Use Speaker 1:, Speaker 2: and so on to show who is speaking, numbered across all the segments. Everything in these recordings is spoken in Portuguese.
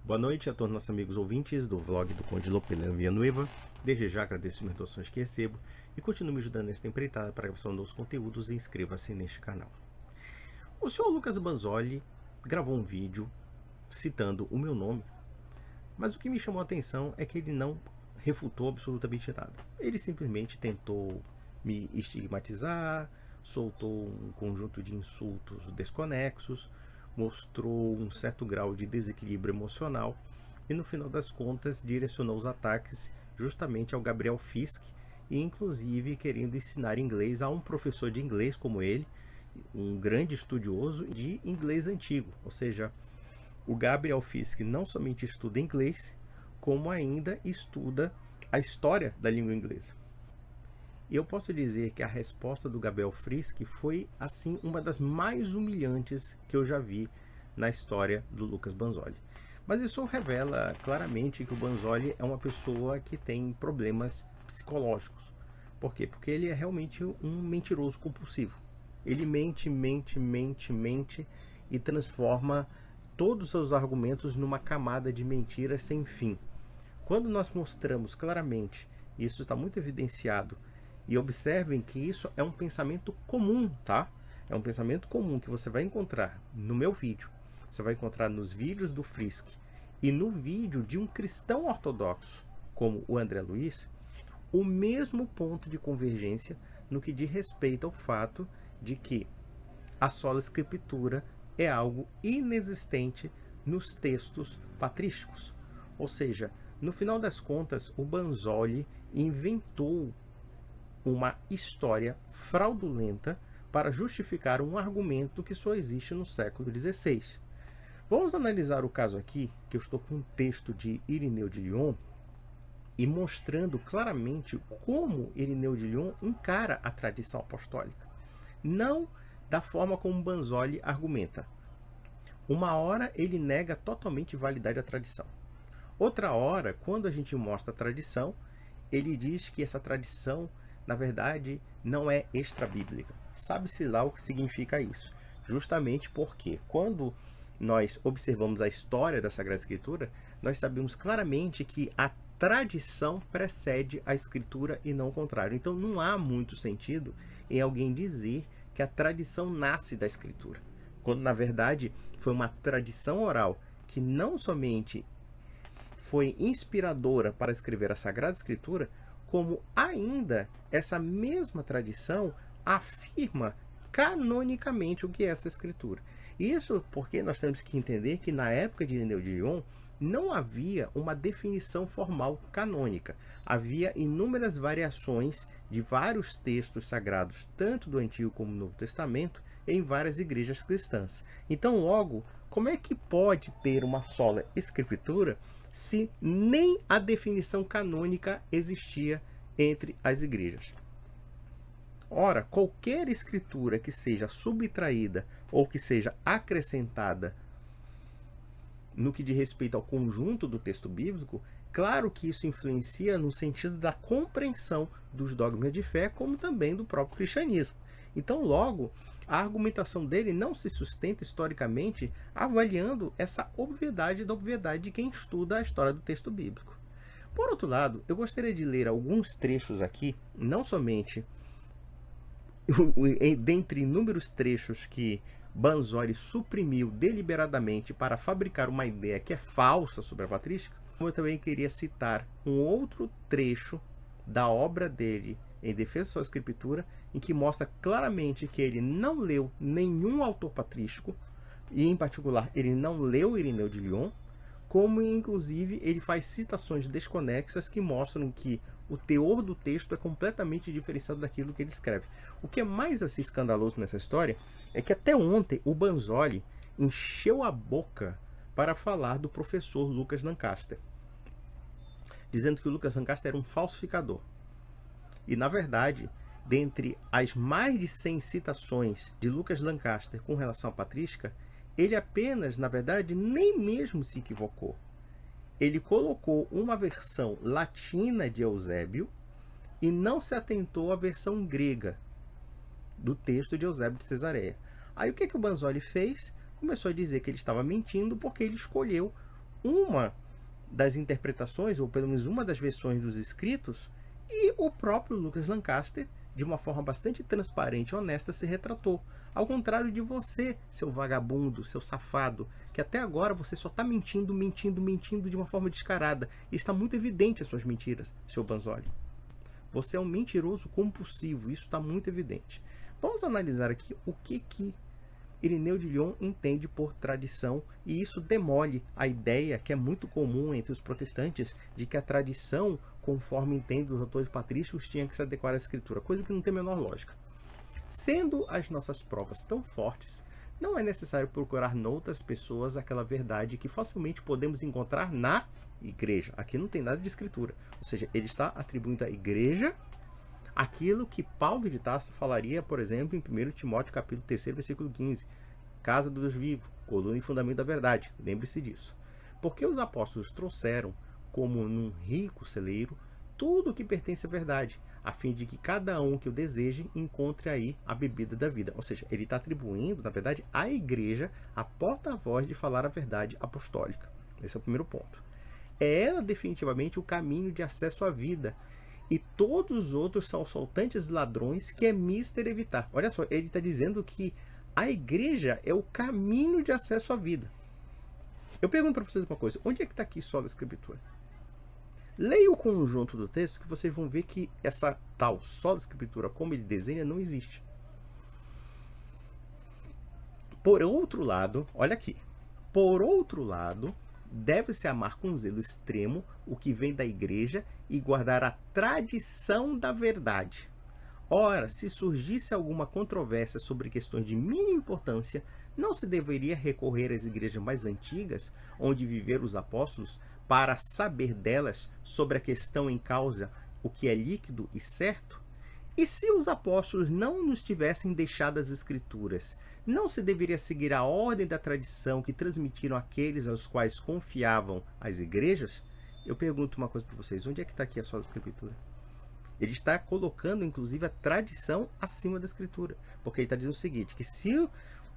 Speaker 1: Boa noite a todos nossos amigos ouvintes do vlog do Conde Lopelano Villanueva. Desde já agradeço as doações que recebo e continue me ajudando nessa empreitada para a gravação de novos conteúdos e inscreva-se neste canal. O senhor Lucas Banzoli gravou um vídeo citando o meu nome, mas o que me chamou a atenção é que ele não refutou absolutamente nada. Ele simplesmente tentou me estigmatizar, soltou um conjunto de insultos desconexos, mostrou um certo grau de desequilíbrio emocional e, no final das contas, direcionou os ataques justamente ao Gabriel Fisk e, inclusive, querendo ensinar inglês a um professor de inglês como ele, um grande estudioso de inglês antigo. Ou seja, o Gabriel Fisk não somente estuda inglês, como ainda estuda a história da língua inglesa. E eu posso dizer que a resposta do Gabriel Fisk foi, assim, uma das mais humilhantes que eu já vi na história do Lucas Banzoli. Mas isso revela claramente que o Banzoli é uma pessoa que tem problemas psicológicos. Por quê? Porque ele é realmente um mentiroso compulsivo. Ele mente e transforma todos os seus argumentos numa camada de mentiras sem fim. Quando nós mostramos claramente, isso está muito evidenciado, e observem que isso é um pensamento comum, tá? É um pensamento comum que você vai encontrar no meu vídeo, você vai encontrar nos vídeos do Fisk e no vídeo de um cristão ortodoxo, como o André Luiz, o mesmo ponto de convergência no que diz respeito ao fato de que a sola escritura é algo inexistente nos textos patrísticos. Ou seja, no final das contas, o Banzoli inventou uma história fraudulenta para justificar um argumento que só existe no século XVI. Vamos analisar o caso aqui, que eu estou com um texto de Irineu de Lyon, e mostrando claramente como Irineu de Lyon encara a tradição apostólica. Não da forma como Banzoli argumenta. Uma hora ele nega totalmente a validade da tradição. Outra hora, quando a gente mostra a tradição, ele diz que essa tradição, na verdade, não é extra-bíblica. Sabe-se lá o que significa isso. Justamente porque, quando nós observamos a história da Sagrada Escritura, nós sabemos claramente que a tradição precede a Escritura e não o contrário. Então, não há muito sentido em alguém dizer que a tradição nasce da Escritura, quando, na verdade, foi uma tradição oral que não somente foi inspiradora para escrever a Sagrada Escritura, como ainda essa mesma tradição afirma canonicamente o que é essa escritura. Isso porque nós temos que entender que na época de Irineu de Lyon não havia uma definição formal canônica. Havia inúmeras variações de vários textos sagrados, tanto do Antigo como do Novo Testamento, em várias igrejas cristãs. Então, logo, como é que pode ter uma sola escritura se nem a definição canônica existia entre as igrejas? Ora, qualquer escritura que seja subtraída ou que seja acrescentada no que diz respeito ao conjunto do texto bíblico, claro que isso influencia no sentido da compreensão dos dogmas de fé, como também do próprio cristianismo. Então, logo, a argumentação dele não se sustenta historicamente avaliando essa obviedade da obviedade de quem estuda a história do texto bíblico. Por outro lado, eu gostaria de ler alguns trechos aqui, não somente dentre inúmeros trechos que Banzoli suprimiu deliberadamente para fabricar uma ideia que é falsa sobre a patrística, como eu também queria citar um outro trecho da obra dele em defesa da sua escritura, em que mostra claramente que ele não leu nenhum autor patrístico, e em particular ele não leu Irineu de Lyon, como inclusive ele faz citações desconexas que mostram que o teor do texto é completamente diferenciado daquilo que ele escreve. O que é mais assim escandaloso nessa história é que até ontem o Banzoli encheu a boca para falar do professor Lucas Lancaster, dizendo que o Lucas Lancaster era um falsificador. E, na verdade, dentre as mais de 100 citações de Lucas Lancaster com relação à patrística, ele apenas, na verdade, nem mesmo se equivocou. Ele colocou uma versão latina de Eusébio e não se atentou à versão grega do texto de Eusébio de Cesareia. Aí o que o Banzoli fez? começou a dizer que ele estava mentindo porque ele escolheu uma das interpretações, ou pelo menos uma das versões dos escritos, e o próprio Lucas Lancaster, de uma forma bastante transparente e honesta, se retratou. Ao contrário de você, seu vagabundo, seu safado, que até agora você só está mentindo de uma forma descarada. E está muito evidente as suas mentiras, seu Banzoli. Você é um mentiroso compulsivo, isso está muito evidente. Vamos analisar aqui o que Irineu de Lyon entende por tradição, e isso demole a ideia que é muito comum entre os protestantes de que a tradição, conforme entendem os autores patrícios, tinha que se adequar à escritura, coisa que não tem a menor lógica. Sendo as nossas provas tão fortes, não é necessário procurar noutras pessoas aquela verdade que facilmente podemos encontrar na igreja. Aqui não tem nada de escritura, ou seja, ele está atribuindo à igreja aquilo que Paulo de Tarso falaria, por exemplo, em 1 Timóteo capítulo 3, versículo 15. Casa do Deus vivo, coluna e fundamento da verdade. Lembre-se disso. Porque os apóstolos trouxeram, como num rico celeiro, tudo o que pertence à verdade, a fim de que cada um que o deseje encontre aí a bebida da vida. Ou seja, ele está atribuindo, na verdade, à igreja a porta-voz de falar a verdade apostólica. Esse é o primeiro ponto. É ela definitivamente o caminho de acesso à vida, e todos os outros são assaltantes e ladrões que é mister evitar. Olha só, ele está dizendo que a igreja é o caminho de acesso à vida. Eu pergunto para vocês uma coisa, onde é que está aqui só da escritura? Leia o conjunto do texto que vocês vão ver que essa tal só da escritura, como ele desenha, não existe. Por outro lado, olha aqui, por outro lado, deve-se amar com zelo extremo o que vem da igreja e guardar a tradição da verdade. Ora, se surgisse alguma controvérsia sobre questões de mínima importância, não se deveria recorrer às igrejas mais antigas, onde viveram os apóstolos, para saber delas sobre a questão em causa, o que é líquido e certo? E se os apóstolos não nos tivessem deixado as escrituras, não se deveria seguir a ordem da tradição que transmitiram aqueles aos quais confiavam as igrejas? Eu pergunto uma coisa para vocês, onde é que está aqui a sua escritura? Ele está colocando, inclusive, a tradição acima da escritura, porque ele está dizendo o seguinte, que se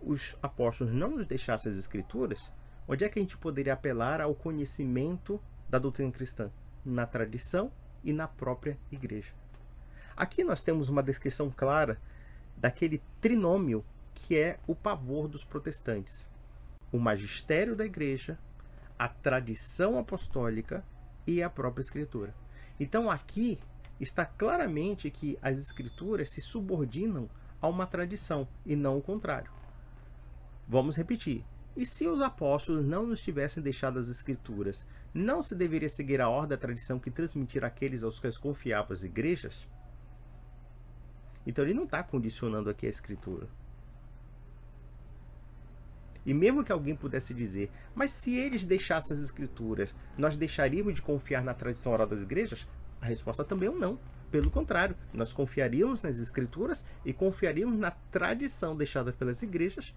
Speaker 1: os apóstolos não nos deixassem as escrituras, onde é que a gente poderia apelar ao conhecimento da doutrina cristã? Na tradição e na própria igreja. Aqui nós temos uma descrição clara daquele trinômio que é o pavor dos protestantes. O magistério da igreja, a tradição apostólica e a própria escritura. Então aqui está claramente que as escrituras se subordinam a uma tradição e não o contrário. Vamos repetir. E se os apóstolos não nos tivessem deixado as escrituras, não se deveria seguir a ordem da tradição que transmitir àqueles aos quais confiavam as igrejas? Então ele não está condicionando aqui a escritura. E mesmo que alguém pudesse dizer, mas se eles deixassem as escrituras, nós deixaríamos de confiar na tradição oral das igrejas? A resposta também é um não. Pelo contrário, nós confiaríamos nas escrituras e confiaríamos na tradição deixada pelas igrejas,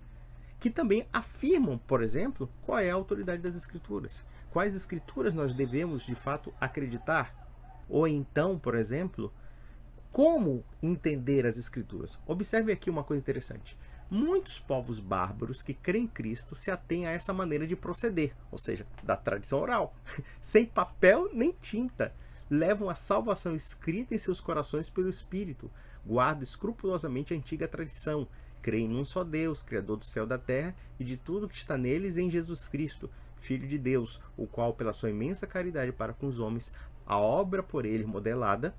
Speaker 1: que também afirmam, por exemplo, qual é a autoridade das escrituras. Quais escrituras nós devemos, de fato, acreditar? Ou então, por exemplo, como entender as escrituras? Observe aqui uma coisa interessante. Muitos povos bárbaros que creem em Cristo se atêm a essa maneira de proceder, ou seja, da tradição oral, sem papel nem tinta. Levam a salvação escrita em seus corações pelo Espírito, guardam escrupulosamente a antiga tradição, creem num só Deus, Criador do céu e da terra, e de tudo que está neles em Jesus Cristo, Filho de Deus, o qual, pela sua imensa caridade para com os homens, a obra por ele modelada,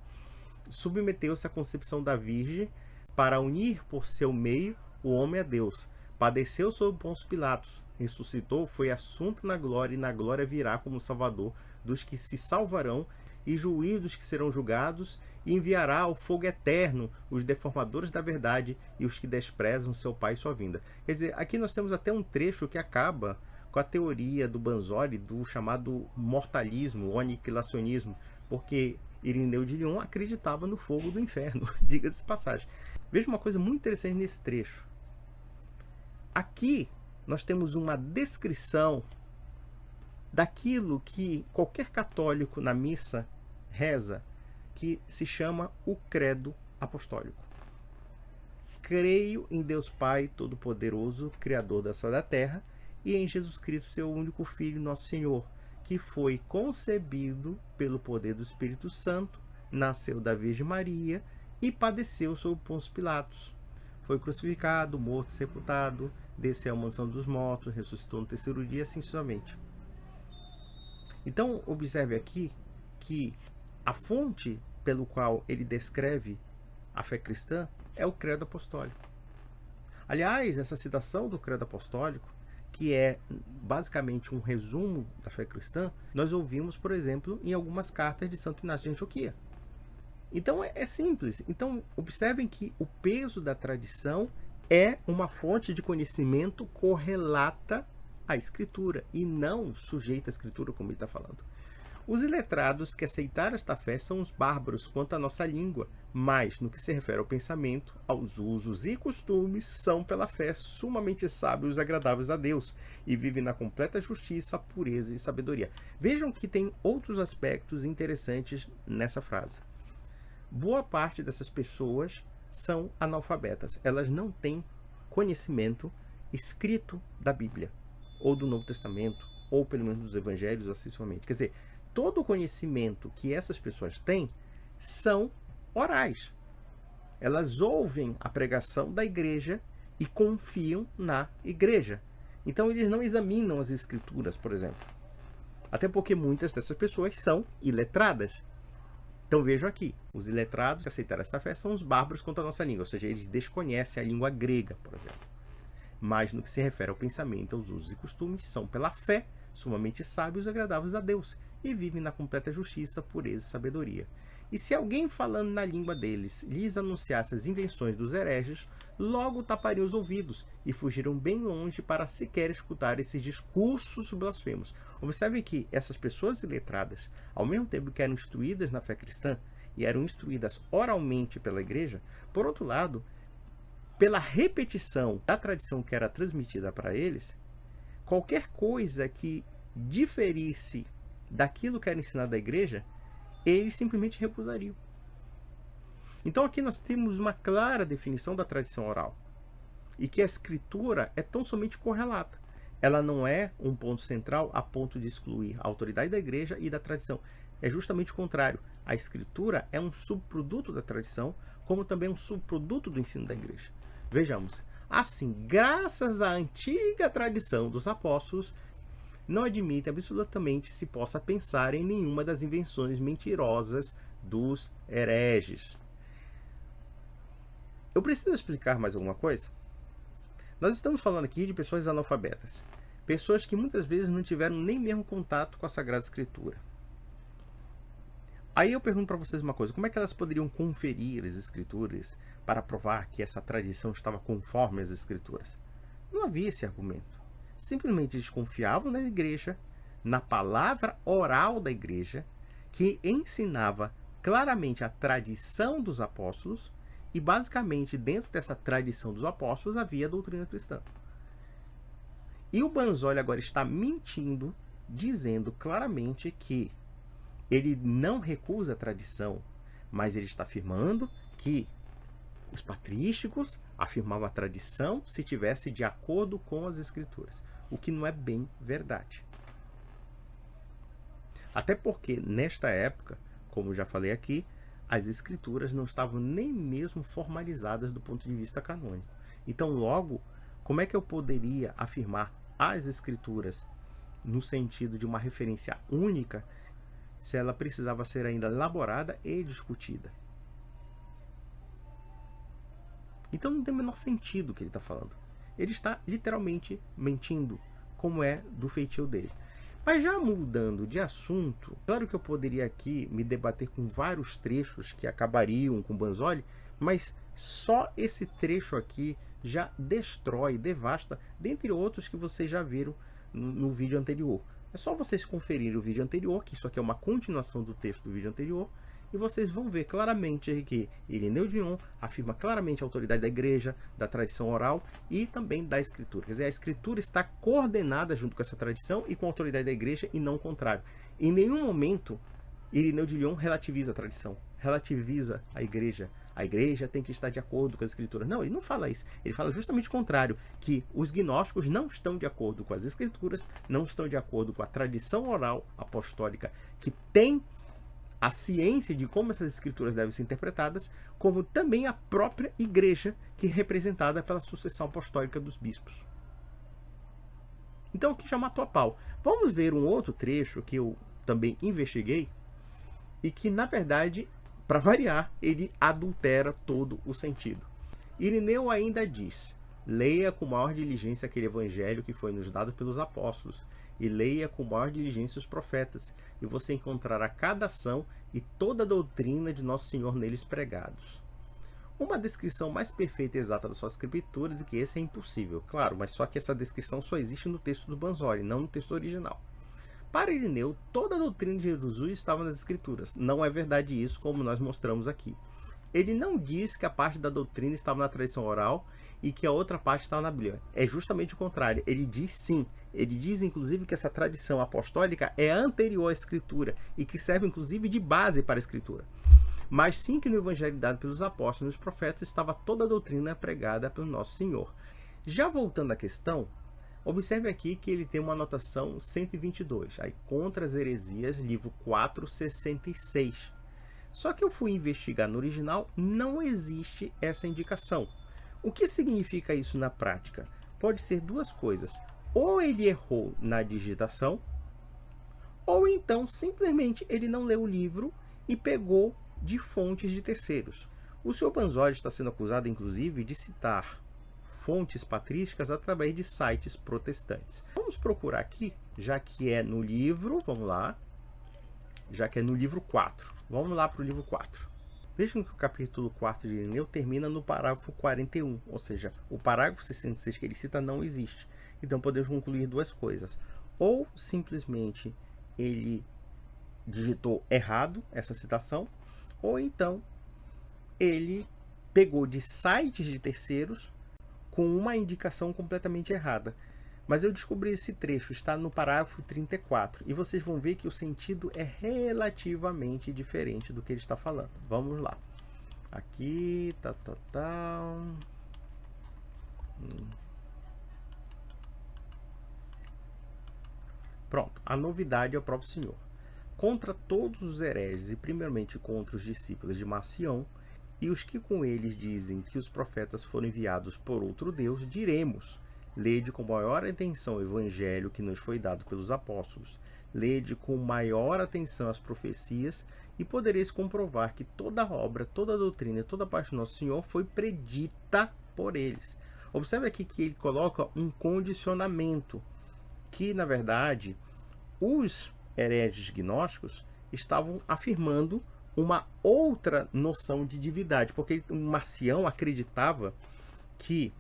Speaker 1: submeteu-se à concepção da Virgem para unir por seu meio o homem a Deus. Padeceu sob Pôncio Pilatos, ressuscitou, foi assunto na glória, e na glória virá como Salvador dos que se salvarão e juiz dos que serão julgados, e enviará ao fogo eterno os deformadores da verdade e os que desprezam seu Pai e sua vinda. Quer dizer, aqui nós temos até um trecho que acaba com a teoria do Banzoli do chamado mortalismo, ou aniquilacionismo, porque Irineu de Lyon acreditava no fogo do inferno, diga-se de passagem. Veja uma coisa muito interessante nesse trecho. Aqui nós temos uma descrição daquilo que qualquer católico na missa reza, que se chama o credo apostólico. creio em Deus Pai Todo-Poderoso, Criador da céu e da terra, e em Jesus Cristo, seu único Filho, nosso Senhor, que foi concebido pelo poder do Espírito Santo, nasceu da Virgem Maria e padeceu sob Pôncio Pilatos. Foi crucificado, morto, sepultado, desceu à mansão dos mortos, ressuscitou no terceiro dia, assim sucessivamente. Então, observe aqui que a fonte pelo qual ele descreve a fé cristã é o credo apostólico. Aliás, essa citação do credo apostólico, que é basicamente um resumo da fé cristã, nós ouvimos, por exemplo, em algumas cartas de Santo Inácio de Antioquia. Então é simples. Então observem que o peso da tradição é uma fonte de conhecimento correlata à Escritura e não sujeita à Escritura, como ele está falando. Os iletrados que aceitaram esta fé são os bárbaros quanto à nossa língua, mas, no que se refere ao pensamento, aos usos e costumes, são pela fé sumamente sábios e agradáveis a Deus, e vivem na completa justiça, pureza e sabedoria. Vejam que tem outros aspectos interessantes nessa frase. Boa parte dessas pessoas são analfabetas. Elas não têm conhecimento escrito da Bíblia, ou do Novo Testamento, ou pelo menos dos Evangelhos, acessivamente. Quer dizer, todo o conhecimento que essas pessoas têm são orais. Elas ouvem a pregação da igreja e confiam na igreja. Então eles não examinam as escrituras, por exemplo. Até porque muitas dessas pessoas são iletradas. Então vejam aqui, os iletrados que aceitaram essa fé são os bárbaros contra a nossa língua, ou seja, eles desconhecem a língua grega, por exemplo. Mas no que se refere ao pensamento, aos usos e costumes, são pela fé, sumamente sábios e agradáveis a Deus, e vivem na completa justiça, pureza e sabedoria. E se alguém falando na língua deles lhes anunciasse as invenções dos hereges, logo tapariam os ouvidos e fugiram bem longe para sequer escutar esses discursos blasfemos. Observem que essas pessoas iletradas, ao mesmo tempo que eram instruídas na fé cristã e eram instruídas oralmente pela igreja, por outro lado, pela repetição da tradição que era transmitida para eles, qualquer coisa que diferisse daquilo que era ensinado da igreja, eles simplesmente recusariam. Então aqui nós temos uma clara definição da tradição oral. E que a escritura é tão somente correlata. Ela não é um ponto central a ponto de excluir a autoridade da igreja e da tradição. É justamente o contrário. A escritura é um subproduto da tradição, como também um subproduto do ensino da igreja. Vejamos. Assim, graças à antiga tradição dos apóstolos, não admite absolutamente se possa pensar em nenhuma das invenções mentirosas dos hereges. Eu preciso explicar mais alguma coisa? Nós estamos falando aqui de pessoas analfabetas. Pessoas que muitas vezes não tiveram nem mesmo contato com a Sagrada Escritura. Aí eu pergunto para vocês uma coisa, como é que elas poderiam conferir as Escrituras para provar que essa tradição estava conforme as Escrituras? Não havia esse argumento. Simplesmente eles confiavam na igreja, na palavra oral da igreja, que ensinava claramente a tradição dos apóstolos, e basicamente dentro dessa tradição dos apóstolos havia a doutrina cristã. E o Banzoli agora está mentindo, dizendo claramente que ele não recusa a tradição, mas ele está afirmando que os patrísticos afirmavam a tradição se tivesse de acordo com as escrituras, o que não é bem verdade. Até porque, nesta época, como já falei aqui, as escrituras não estavam nem mesmo formalizadas do ponto de vista canônico. Então, logo, como é que eu poderia afirmar as escrituras no sentido de uma referência única se ela precisava ser ainda elaborada e discutida? Então não tem o menor sentido o que ele está falando. Ele está literalmente mentindo, como é do feitio dele. Mas já mudando de assunto, claro que eu poderia aqui me debater com vários trechos que acabariam com Banzoli, mas só esse trecho aqui já destrói, devasta, dentre outros que vocês já viram no vídeo anterior. É só vocês conferirem o vídeo anterior, que isso aqui é uma continuação do texto do vídeo anterior, e vocês vão ver claramente que Irineu de Lyon afirma claramente a autoridade da igreja, da tradição oral e também da escritura. Quer dizer, a escritura está coordenada junto com essa tradição e com a autoridade da igreja e não o contrário. Em nenhum momento Irineu de Lyon relativiza a tradição, relativiza a igreja, a igreja tem que estar de acordo com as escrituras. Não, ele não fala isso. Ele fala justamente o contrário, que os gnósticos não estão de acordo com as escrituras, não estão de acordo com a tradição oral apostólica, que tem a ciência de como essas escrituras devem ser interpretadas, como também a própria igreja, que é representada pela sucessão apostólica dos bispos. Então aqui já matou a pau. Vamos ver um outro trecho que eu também investiguei e que, na verdade, para variar, ele adultera todo o sentido. Irineu ainda diz: leia com maior diligência aquele evangelho que foi nos dado pelos apóstolos, e leia com maior diligência os profetas, e você encontrará cada ação e toda a doutrina de Nosso Senhor neles pregados. Uma descrição mais perfeita e exata da sua escritura de que esse é impossível. Claro, mas só que essa descrição só existe no texto do Banzori, não no texto original. Para Irineu, toda a doutrina de Jesus estava nas escrituras. Não é verdade isso, como nós mostramos aqui. Ele não diz que a parte da doutrina estava na tradição oral e que a outra parte estava na Bíblia. É justamente o contrário. Ele diz sim. Ele diz, inclusive, que essa tradição apostólica é anterior à Escritura e que serve, inclusive, de base para a Escritura. Mas sim que no Evangelho dado pelos apóstolos e os profetas estava toda a doutrina pregada pelo Nosso Senhor. Já voltando à questão, observe aqui que ele tem uma anotação 122, aí contra as heresias, livro 466. Só que eu fui investigar no original, não existe essa indicação. O que significa isso na prática? Pode ser duas coisas. Ou ele errou na digitação, ou então simplesmente ele não leu o livro e pegou de fontes de terceiros. O Sr. Banzori está sendo acusado, inclusive, de citar fontes patrísticas através de sites protestantes. Vamos procurar aqui, já que é no livro, vamos lá, já que é no livro 4. Vamos lá para o livro 4. Vejam que o capítulo 4 de Irineu termina no parágrafo 41, ou seja, o parágrafo 66 que ele cita não existe. Então podemos concluir duas coisas. Ou simplesmente ele digitou errado essa citação, ou então ele pegou de sites de terceiros com uma indicação completamente errada. Mas eu descobri esse trecho, está no parágrafo 34, e vocês vão ver que o sentido é relativamente diferente do que ele está falando. Vamos lá. Aqui, Pronto, a novidade é o próprio Senhor. Contra todos os hereges, e primeiramente contra os discípulos de Marcião, e os que com eles dizem que os profetas foram enviados por outro Deus, diremos: lede com maior atenção o evangelho que nos foi dado pelos apóstolos. Lede com maior atenção as profecias, e podereis comprovar que toda a obra, toda a doutrina e toda a parte do Nosso Senhor foi predita por eles. Observe aqui que ele coloca um condicionamento, que na verdade os hereges gnósticos estavam afirmando uma outra noção de divindade, porque o Marcião acreditava que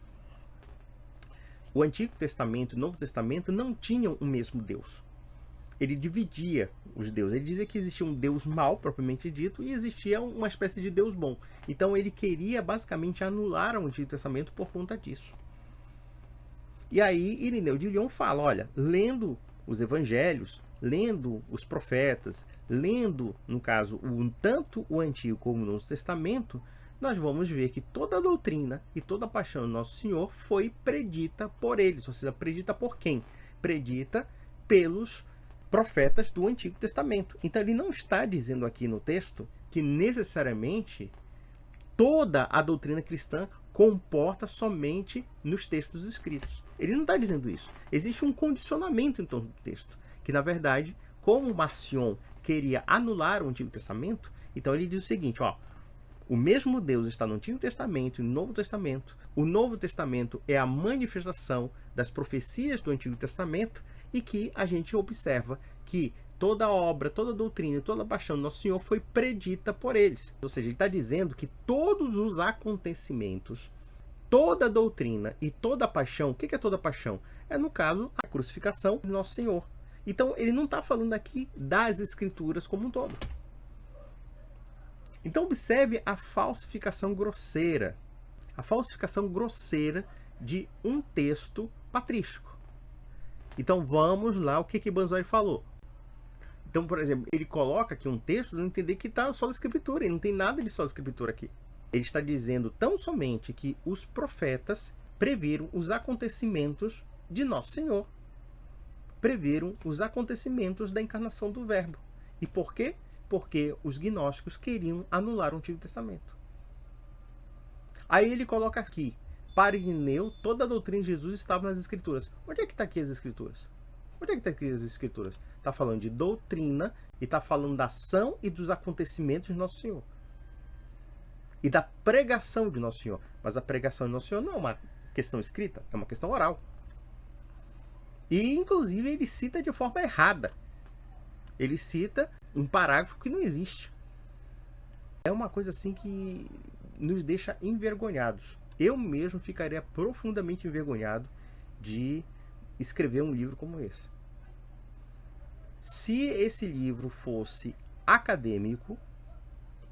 Speaker 1: o Antigo Testamento e o Novo Testamento não tinham o mesmo Deus. Ele dividia os deuses. Ele dizia que existia um Deus mau, propriamente dito, e existia uma espécie de Deus bom. Então ele queria basicamente anular o Antigo Testamento por conta disso. E aí Irineu de Lyon fala, olha, lendo os evangelhos, lendo os profetas, lendo, no caso, tanto o Antigo como o Novo Testamento, nós vamos ver que toda a doutrina e toda a paixão do Nosso Senhor foi predita por eles. Ou seja, predita por quem? Predita pelos profetas do Antigo Testamento. Então ele não está dizendo aqui no texto que necessariamente toda a doutrina cristã comporta somente nos textos escritos. Ele não está dizendo isso. Existe um condicionamento em torno do texto, que na verdade, como Marcion queria anular o Antigo Testamento, então ele diz o seguinte, ó, o mesmo Deus está no Antigo Testamento e no Novo Testamento. O Novo Testamento é a manifestação das profecias do Antigo Testamento, e que a gente observa que toda a obra, toda a doutrina, toda a paixão do Nosso Senhor foi predita por eles. Ou seja, ele está dizendo que todos os acontecimentos, toda a doutrina e toda a paixão, o que é toda a paixão? É, no caso, a crucificação do Nosso Senhor. Então, ele não está falando aqui das Escrituras como um todo. Então, observe a falsificação grosseira. A falsificação grosseira de um texto patrístico. Então, vamos lá, o que Banzori falou. Então, por exemplo, ele coloca aqui um texto, não entender que está só a escritura, e não tem nada de só a escritura aqui. Ele está dizendo tão somente que os profetas previram os acontecimentos de Nosso Senhor. Previram os acontecimentos da encarnação do Verbo. E por quê? Porque os gnósticos queriam anular o Antigo Testamento. Aí ele coloca aqui, para Irineu, toda a doutrina de Jesus estava nas Escrituras. Onde é que está aqui as Escrituras? Onde é que está aqui as Escrituras? Está falando de doutrina e está falando da ação e dos acontecimentos de Nosso Senhor. E da pregação de Nosso Senhor. Mas a pregação de Nosso Senhor não é uma questão escrita, é uma questão oral. E, inclusive, ele cita de forma errada. Ele cita um parágrafo que não existe. É uma coisa assim que nos deixa envergonhados. Eu mesmo ficaria profundamente envergonhado de escrever um livro como esse. Se esse livro fosse acadêmico,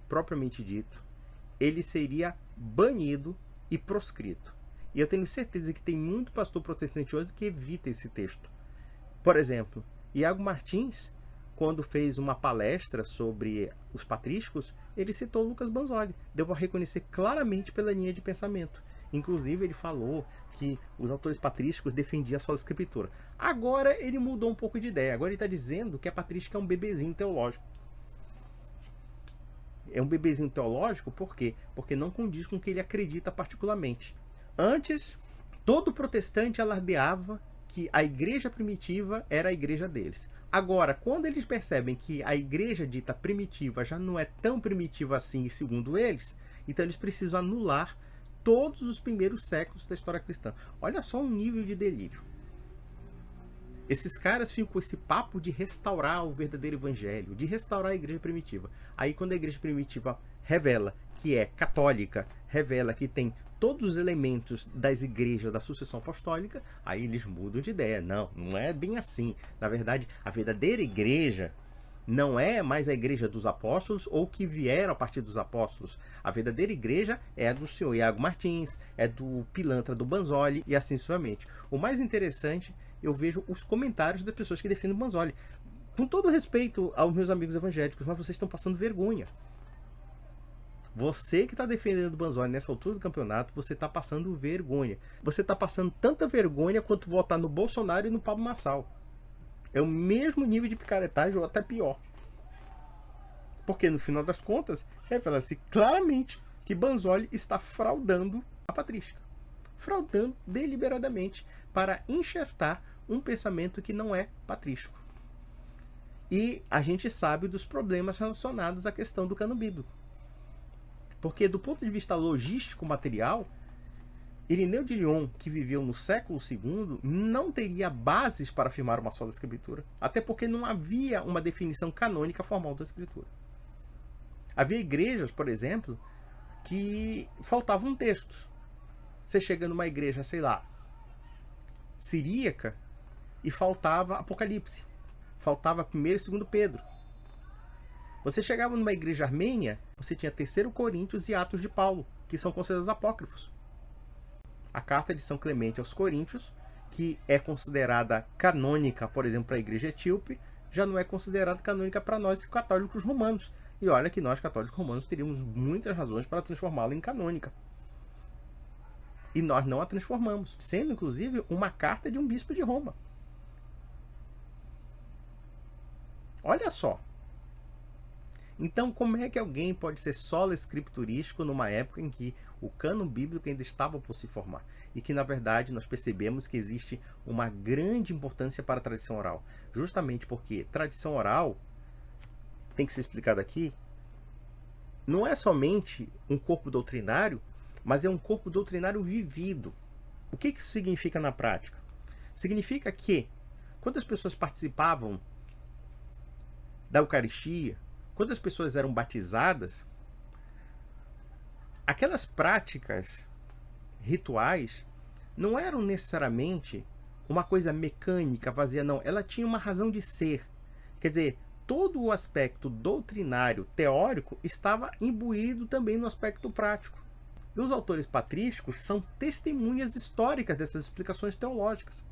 Speaker 1: propriamente dito, ele seria banido e proscrito. E eu tenho certeza que tem muito pastor protestante hoje que evita esse texto. Por exemplo, Iago Martins, quando fez uma palestra sobre os patrísticos, ele citou Lucas Banzoli. Deu para reconhecer claramente pela linha de pensamento. Inclusive, ele falou que os autores patrísticos defendiam a sola escritura. Agora, ele mudou um pouco de ideia. Agora, ele está dizendo que a patrística é um bebezinho teológico. É um bebezinho teológico por quê? Porque não condiz com o que ele acredita particularmente. Antes, todo protestante alardeava que a igreja primitiva era a igreja deles. Agora, quando eles percebem que a igreja dita primitiva já não é tão primitiva assim, segundo eles, então eles precisam anular todos os primeiros séculos da história cristã. Olha só o nível de delírio. Esses caras ficam com esse papo de restaurar o verdadeiro evangelho, de restaurar a igreja primitiva. Aí quando a igreja primitiva revela que é católica, revela que tem todos os elementos das igrejas da sucessão apostólica, aí eles mudam de ideia. Não, não é bem assim. Na verdade, a verdadeira igreja não é mais a igreja dos apóstolos ou que vieram a partir dos apóstolos. A verdadeira igreja é a do senhor Iago Martins, é do pilantra do Banzoli e assim sucessivamente. O mais interessante, eu vejo os comentários das pessoas que defendem o Banzoli. Com todo respeito aos meus amigos evangélicos, mas vocês estão passando vergonha. Você que está defendendo o Banzoli nessa altura do campeonato, você está passando vergonha. Você está passando tanta vergonha quanto votar no Bolsonaro e no Pablo Marçal. É o mesmo nível de picaretagem ou até pior. Porque no final das contas, revela-se claramente que Banzoli está fraudando a patrística. Fraudando deliberadamente para enxertar um pensamento que não é patrístico. E a gente sabe dos problemas relacionados à questão do cânon bíblico. Porque do ponto de vista logístico material, Irineu de Lyon, que viveu no século II, não teria bases para afirmar uma sola escritura. Até porque não havia uma definição canônica formal da escritura. Havia igrejas, por exemplo, que faltavam textos. Você chega numa igreja, sei lá, siríaca, e faltava Apocalipse. Faltava 1º e 2º Pedro. Você chegava numa igreja armênia, você tinha 3º Coríntios e Atos de Paulo, que são considerados apócrifos. A carta de São Clemente aos Coríntios, que é considerada canônica, por exemplo, para a igreja etíope, já não é considerada canônica para nós católicos romanos. E olha que nós, católicos romanos, teríamos muitas razões para transformá-la em canônica. E nós não a transformamos, sendo inclusive uma carta de um bispo de Roma. Olha só. Então, como é que alguém pode ser sola escriturístico numa época em que o cânon bíblico ainda estava por se formar? E que, na verdade, nós percebemos que existe uma grande importância para a tradição oral. Justamente porque tradição oral, tem que ser explicado aqui, não é somente um corpo doutrinário, mas é um corpo doutrinário vivido. O que isso significa na prática? Significa que, quando as pessoas participavam da Eucaristia, quando as pessoas eram batizadas, aquelas práticas rituais não eram necessariamente uma coisa mecânica, vazia, não. Ela tinha uma razão de ser. Quer dizer, todo o aspecto doutrinário, teórico, estava imbuído também no aspecto prático. E os autores patrísticos são testemunhas históricas dessas explicações teológicas.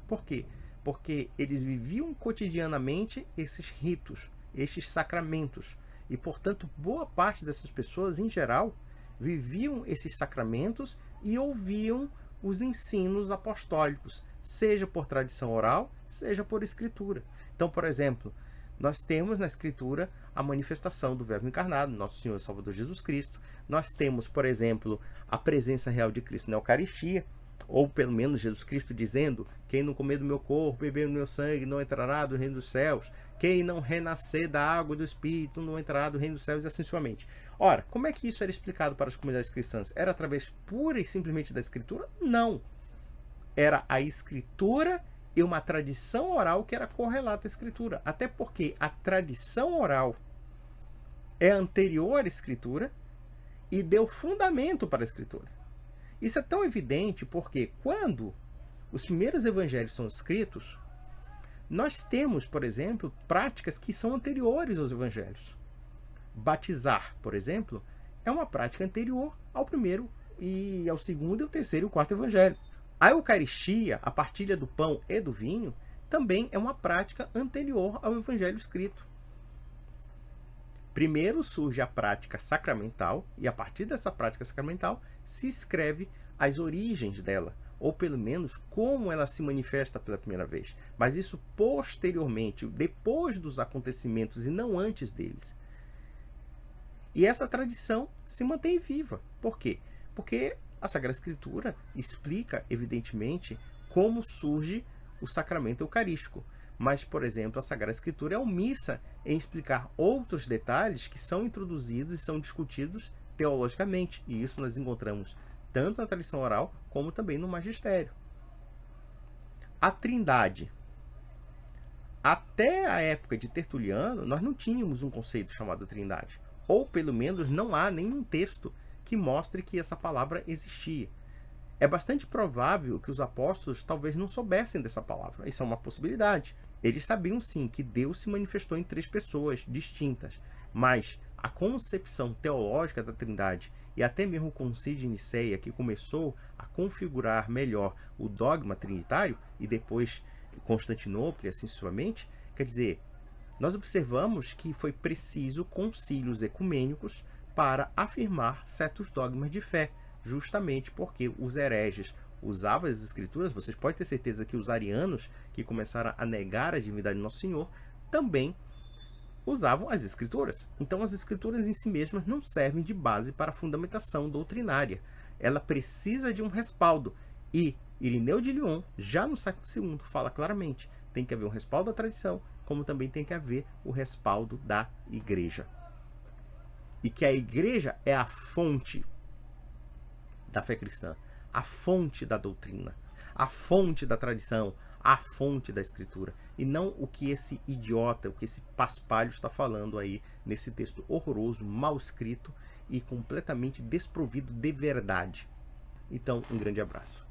Speaker 1: Por quê? Porque eles viviam cotidianamente esses ritos, estes sacramentos. E, portanto, boa parte dessas pessoas, em geral, viviam esses sacramentos e ouviam os ensinos apostólicos, seja por tradição oral, seja por escritura. Então, por exemplo, nós temos na Escritura a manifestação do Verbo encarnado, nosso Senhor e Salvador Jesus Cristo. Nós temos, por exemplo, a presença real de Cristo na Eucaristia, ou pelo menos Jesus Cristo dizendo: quem não comer do meu corpo, beber do meu sangue, não entrará do reino dos céus. Quem não renascer da água do Espírito, não entrará do reino dos céus, e assim sucessivamente. Ora, como é que isso era explicado para as comunidades cristãs? Era através pura e simplesmente da Escritura? Não. Era a Escritura e uma tradição oral que era correlata à Escritura. Até porque a tradição oral é anterior à Escritura e deu fundamento para a Escritura. Isso é tão evidente porque quando os primeiros evangelhos são escritos, nós temos, por exemplo, práticas que são anteriores aos evangelhos. Batizar, por exemplo, é uma prática anterior ao primeiro e ao segundo, e ao terceiro e ao quarto evangelho. A Eucaristia, a partilha do pão e do vinho, também é uma prática anterior ao evangelho escrito. Primeiro surge a prática sacramental, e a partir dessa prática sacramental se escreve as origens dela, ou pelo menos como ela se manifesta pela primeira vez. Mas isso posteriormente, depois dos acontecimentos e não antes deles. E essa tradição se mantém viva. Por quê? Porque a Sagrada Escritura explica, evidentemente, como surge o sacramento eucarístico. Mas, por exemplo, a Sagrada Escritura é omissa em explicar outros detalhes que são introduzidos e são discutidos teologicamente. E isso nós encontramos tanto na tradição oral, como também no magistério. A Trindade. Até a época de Tertuliano, nós não tínhamos um conceito chamado Trindade. Ou, pelo menos, não há nenhum texto que mostre que essa palavra existia. É bastante provável que os apóstolos talvez não soubessem dessa palavra. Isso é uma possibilidade. Eles sabiam sim que Deus se manifestou em 3 pessoas distintas, mas a concepção teológica da Trindade e até mesmo o Concílio de Nicéia, que começou a configurar melhor o dogma trinitário, e depois Constantinopla e assim sucessivamente, quer dizer, nós observamos que foi preciso concílios ecumênicos para afirmar certos dogmas de fé, justamente porque os hereges usavam as escrituras. Vocês podem ter certeza que os arianos, que começaram a negar a divindade de Nosso Senhor, também usavam as escrituras. Então as escrituras em si mesmas não servem de base para a fundamentação doutrinária. Ela precisa de um respaldo. E Irineu de Lyon, já no século II, fala claramente: tem que haver um respaldo da tradição, como também tem que haver o respaldo da igreja. E que a igreja é a fonte da fé cristã, a fonte da doutrina, a fonte da tradição, a fonte da escritura, e não o que esse idiota, o que esse paspalho está falando aí nesse texto horroroso, mal escrito e completamente desprovido de verdade. Então, um grande abraço.